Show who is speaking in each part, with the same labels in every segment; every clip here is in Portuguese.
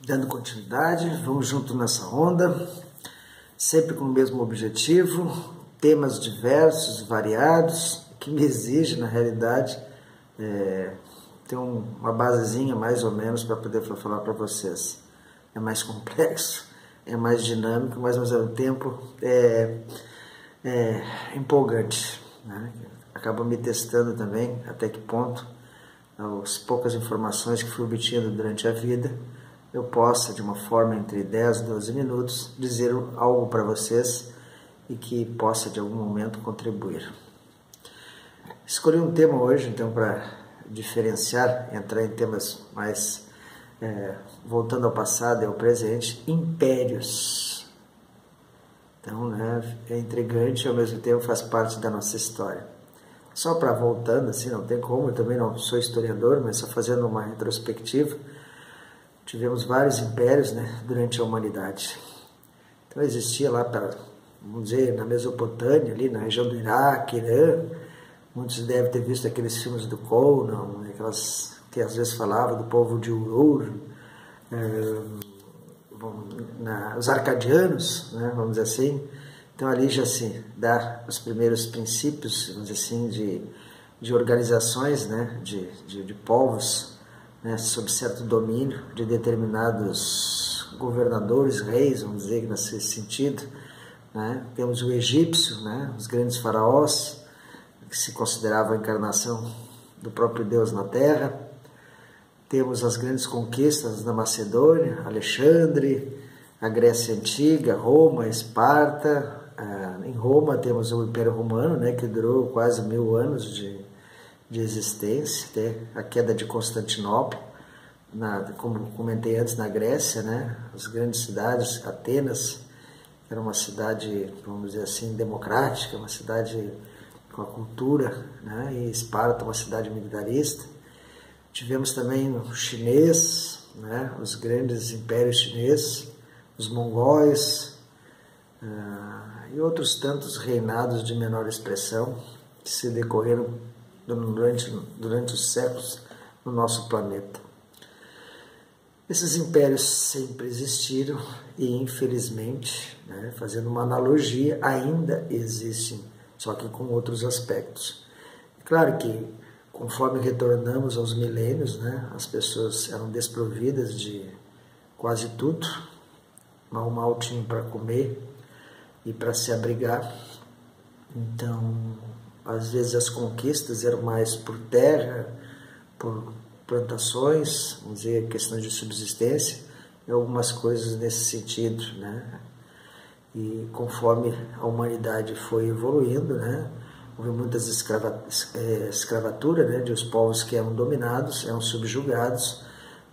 Speaker 1: Dando continuidade, vamos junto nessa onda, sempre com o mesmo objetivo, temas diversos, variados, que me exige, na realidade, ter uma basezinha mais ou menos para poder falar para vocês. É mais complexo, é mais dinâmico, mas ao mesmo tempo é empolgante, né? Acaba me testando também até que ponto as poucas informações que fui obtendo durante a vida eu possa, de uma forma entre 10 e 12 minutos, dizer algo para vocês e que possa, de algum momento, contribuir. Escolhi um tema hoje, então, para diferenciar, entrar em temas mais voltando ao passado e ao presente, impérios. Então, né, é intrigante e, ao mesmo tempo, faz parte da nossa história. Só para voltando, assim, não tem como, eu também não sou historiador, mas só fazendo uma retrospectiva, tivemos vários impérios, né, durante a humanidade. Então existia lá, vamos dizer, na Mesopotâmia, ali na região do Iraque, né? Muitos devem ter visto aqueles filmes do Conan, aquelas que às vezes falavam do povo de Urur, os arcadianos, né, vamos dizer assim. Então ali já se dá os primeiros princípios, vamos dizer assim, de organizações, né, de povos, né, sob certo domínio de determinados governadores, reis, vamos dizer, nesse sentido. Né? Temos o egípcio, né, os grandes faraós, que se considerava a encarnação do próprio Deus na Terra. Temos as grandes conquistas da Macedônia, Alexandre, a Grécia Antiga, Roma, Esparta. Em Roma temos o Império Romano, né, que durou quase 1000 anos de existência, até a queda de Constantinopla, como comentei antes, na Grécia, né, as grandes cidades, Atenas, era uma cidade, vamos dizer assim, democrática, uma cidade com a cultura, né, e Esparta, uma cidade militarista. Tivemos também o chinês, né, os grandes impérios chineses, os mongóis, e outros tantos reinados de menor expressão que se decorreram durante os séculos no nosso planeta. Esses impérios sempre existiram e, infelizmente, né, fazendo uma analogia, ainda existem, só que com outros aspectos. Claro que, conforme retornamos aos milênios, né, as pessoas eram desprovidas de quase tudo, mal tinham para comer e para se abrigar. Então, às vezes as conquistas eram mais por terra, por plantações, vamos dizer, questões de subsistência, e algumas coisas nesse sentido, né? E conforme a humanidade foi evoluindo, né, houve muitas escravatura, né, de os povos que eram dominados, eram subjugados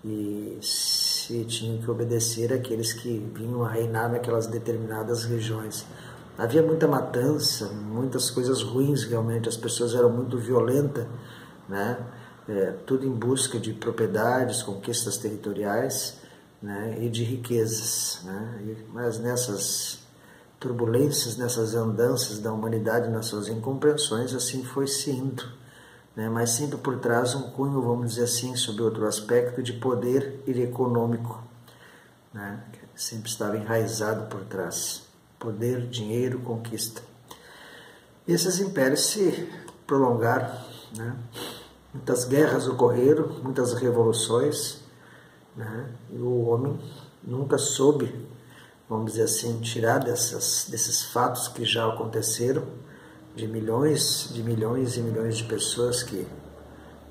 Speaker 1: e se tinham que obedecer àqueles que vinham a reinar naquelas determinadas regiões. Havia muita matança, muitas coisas ruins realmente, as pessoas eram muito violentas, né? Tudo em busca de propriedades, conquistas territoriais, né? E de riquezas. Né? Mas nessas turbulências, nessas andanças da humanidade, nas suas incompreensões, assim foi se indo. Né? Mas sempre por trás um cunho, vamos dizer assim, sob outro aspecto de poder e econômico, né? Que sempre estava enraizado por trás. Poder, dinheiro, conquista. E esses impérios se prolongaram, né? Muitas guerras ocorreram, muitas revoluções, né? E o homem nunca soube, vamos dizer assim, tirar desses fatos que já aconteceram, de milhões e milhões de pessoas que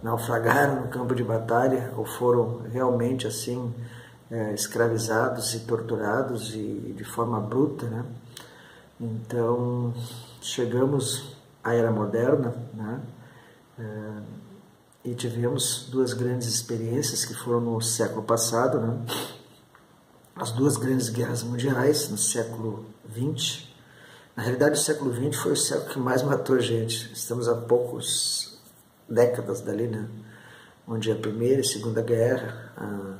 Speaker 1: naufragaram no campo de batalha ou foram realmente assim escravizados e torturados e de forma bruta, né? Então chegamos à era moderna, né? E tivemos duas grandes experiências que foram no século passado, né? As duas grandes guerras mundiais no século XX. Na realidade, o século XX foi o século que mais matou gente. Estamos há poucas décadas dali, né? Onde a Primeira e Segunda Guerra,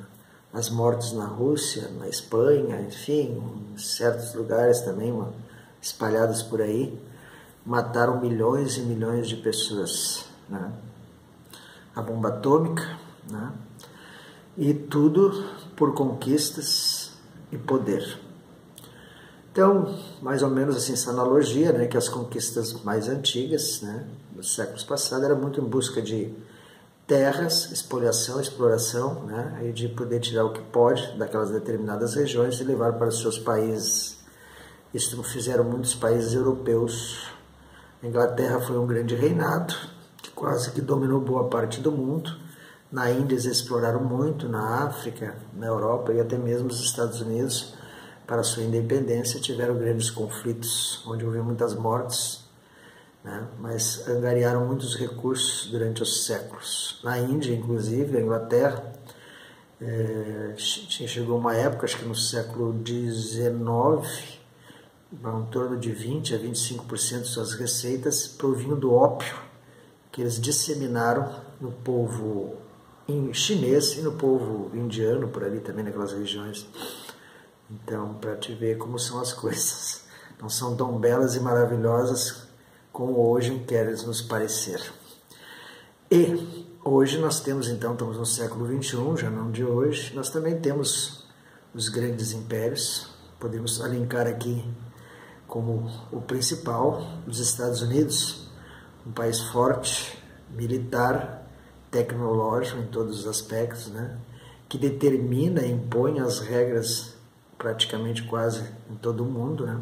Speaker 1: as mortes na Rússia, na Espanha, enfim, em certos lugares também, espalhados por aí, mataram milhões e milhões de pessoas, né? A bomba atômica, né? E tudo por conquistas e poder. Então, mais ou menos assim, essa analogia, né, que as conquistas mais antigas, né, dos séculos passados, era muito em busca de terras, espoliação, exploração, né, e de poder tirar o que pode daquelas determinadas regiões e levar para os seus países. Isso fizeram muitos países europeus. A Inglaterra foi um grande reinado, que quase que dominou boa parte do mundo. Na Índia eles exploraram muito, na África, na Europa e até mesmo nos Estados Unidos, para sua independência, tiveram grandes conflitos, onde houve muitas mortes, né? Mas angariaram muitos recursos durante os séculos. Na Índia, inclusive, a Inglaterra, chegou uma época, acho que no século XIX, em torno de 20% a 25% de suas receitas provinham do ópio, que eles disseminaram no povo chinês e no povo indiano, por ali também, naquelas regiões. Então, para te ver como são as coisas, não são tão belas e maravilhosas como hoje querem nos parecer. E hoje nós temos, então, estamos no século XXI, já não de hoje, nós também temos os grandes impérios, podemos alencar aqui como o principal, os Estados Unidos, um país forte, militar, tecnológico em todos os aspectos, né, que determina e impõe as regras praticamente quase em todo o mundo, né?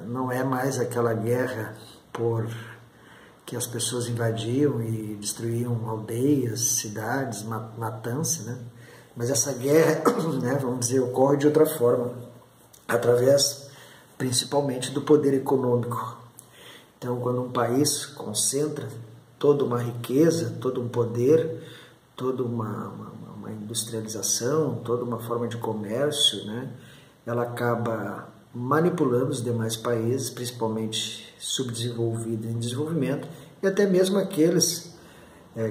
Speaker 1: Não é mais aquela guerra por que as pessoas invadiam e destruíam aldeias, cidades, matança, né? Mas essa guerra, né, vamos dizer, ocorre de outra forma, através principalmente do poder econômico. Então, quando um país concentra toda uma riqueza, todo um poder, toda uma industrialização, toda uma forma de comércio, né, ela acaba manipulando os demais países, principalmente subdesenvolvidos em desenvolvimento, e até mesmo aqueles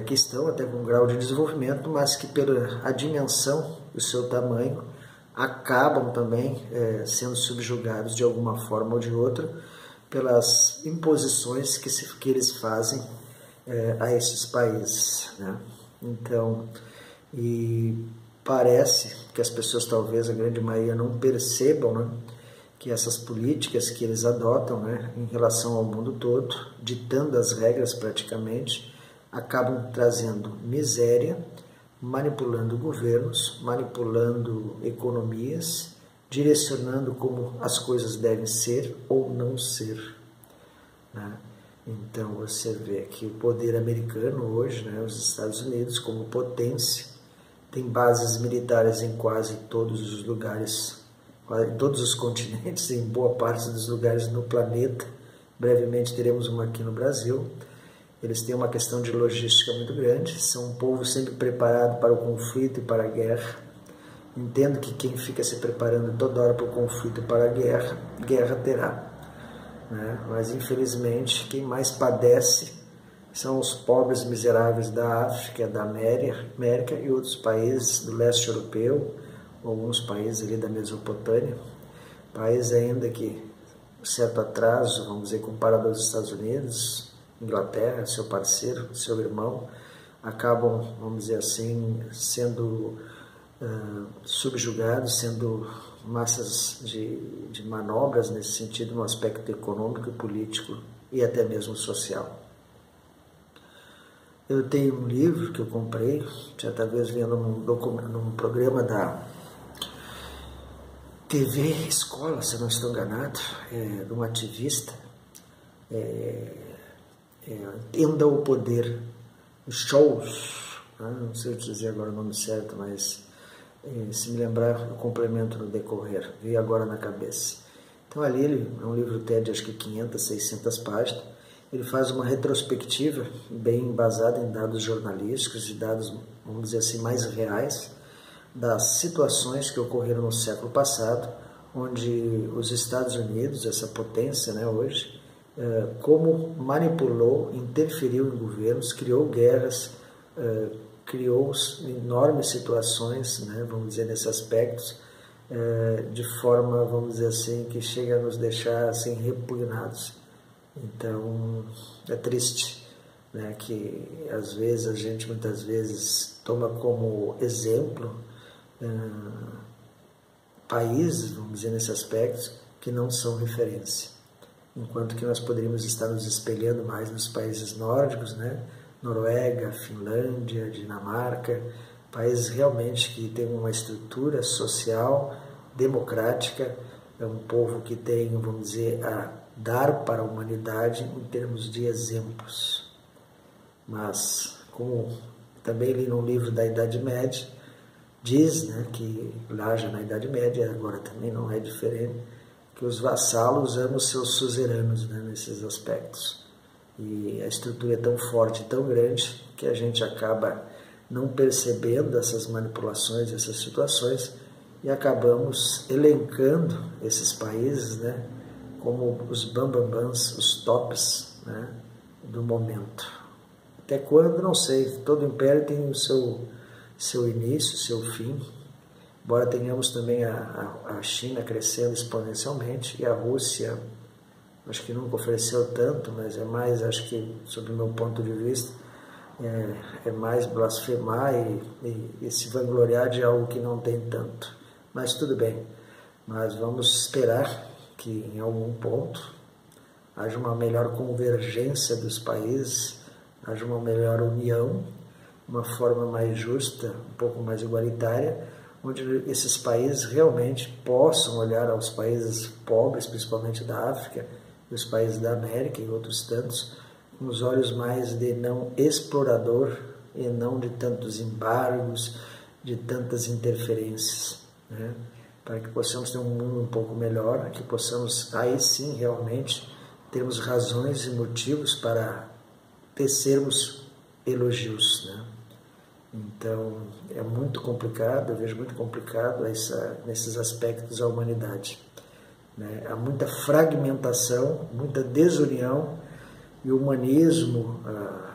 Speaker 1: que estão até com um grau de desenvolvimento, mas que pela dimensão do seu tamanho, acabam também sendo subjugados de alguma forma ou de outra pelas imposições que eles fazem a esses países, né? Então, e parece que as pessoas, talvez a grande maioria, não percebam, né, que essas políticas que eles adotam, né, em relação ao mundo todo, ditando as regras praticamente, acabam trazendo miséria, manipulando governos, manipulando economias, direcionando como as coisas devem ser ou não ser, né? Então você vê que o poder americano hoje, né, os Estados Unidos como potência, tem bases militares em quase todos os lugares, em todos os continentes, em boa parte dos lugares no planeta. Brevemente teremos uma aqui no Brasil. Eles têm uma questão de logística muito grande, são um povo sempre preparado para o conflito e para a guerra. Entendo que quem fica se preparando toda hora para o conflito e para a guerra, guerra terá, né? Mas infelizmente quem mais padece são os pobres miseráveis da África, da América e outros países do leste europeu, alguns países ali da Mesopotâmia, países ainda que, certo atraso, vamos dizer, comparado aos Estados Unidos, Inglaterra, seu parceiro, seu irmão, acabam, vamos dizer assim, sendo subjugados, sendo massas de manobras nesse sentido, no aspecto econômico e político e até mesmo social. Eu tenho um livro que eu comprei, certa vez vendo num programa da TV Escola, se não estou enganado, de um ativista, Entenda o Poder, shows, né? Não sei dizer agora o nome certo, mas se me lembrar, eu complemento no decorrer, veio agora na cabeça. Então ali é um livro TED, acho que 500, 600 páginas, ele faz uma retrospectiva bem embasada em dados jornalísticos e dados, vamos dizer assim, mais reais, das situações que ocorreram no século passado, onde os Estados Unidos, essa potência, né, hoje, como manipulou, interferiu em governos, criou guerras, criou enormes situações, né, vamos dizer, nesses aspectos, de forma, vamos dizer assim, que chega a nos deixar assim, repugnados. Então, é triste, né, que às vezes a gente muitas vezes toma como exemplo países, vamos dizer, nesse aspecto, que não são referência. Enquanto que nós poderíamos estar nos espelhando mais nos países nórdicos, né? Noruega, Finlândia, Dinamarca, países realmente que têm uma estrutura social, democrática, é um povo que tem, vamos dizer, a dar para a humanidade em termos de exemplos. Mas, como também li num livro da Idade Média, diz, né, que lá já na Idade Média, agora também não é diferente, que os vassalos amam seus suzeranos, né, nesses aspectos. E a estrutura é tão forte, tão grande, que a gente acaba não percebendo essas manipulações, essas situações, e acabamos elencando esses países, né, como os bambambãs, os tops, né, do momento. Até quando, não sei, todo império tem o seu início, seu fim, embora tenhamos também a China crescendo exponencialmente, e a Rússia, acho que nunca ofereceu tanto, mas é mais, acho que, sob o meu ponto de vista, é mais blasfemar e se vangloriar de algo que não tem tanto. Mas tudo bem, mas vamos esperar que em algum ponto haja uma melhor convergência dos países, haja uma melhor união, uma forma mais justa, um pouco mais igualitária, onde esses países realmente possam olhar aos países pobres, principalmente da África, e os países da América e outros tantos, com os olhos mais de não explorador e não de tantos embargos, de tantas interferências, né? Para que possamos ter um mundo um pouco melhor, que possamos aí sim realmente termos razões e motivos para tecermos elogios, né? Então é muito complicado, eu vejo muito complicado nesses aspectos a humanidade, né? Há muita fragmentação, muita desunião, e o humanismo,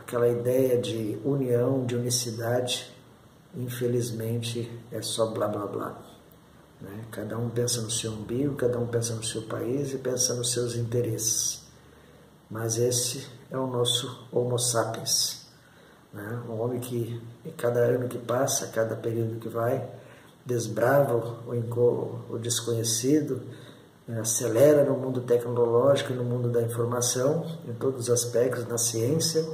Speaker 1: aquela ideia de união, de unicidade, infelizmente é só blá blá blá, né? Cada um pensa no seu umbigo, cada um pensa no seu país e pensa nos seus interesses. Mas esse é o nosso Homo sapiens, né? Um homem que, cada ano que passa, cada período que vai, desbrava o desconhecido, acelera no mundo tecnológico e no mundo da informação, em todos os aspectos, na ciência,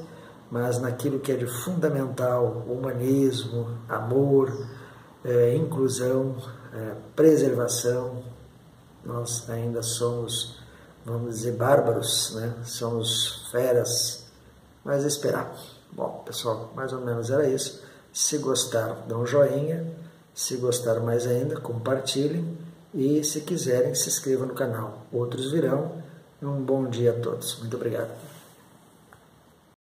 Speaker 1: mas naquilo que é de fundamental, humanismo, amor, inclusão, preservação, nós ainda somos, vamos dizer, bárbaros, né? Somos feras, mas esperar. Bom, pessoal, mais ou menos era isso. Se gostar, dá um joinha. Se gostar mais ainda, compartilhem. E se quiserem, se inscrevam no canal. Outros virão. Um bom dia a todos. Muito obrigado.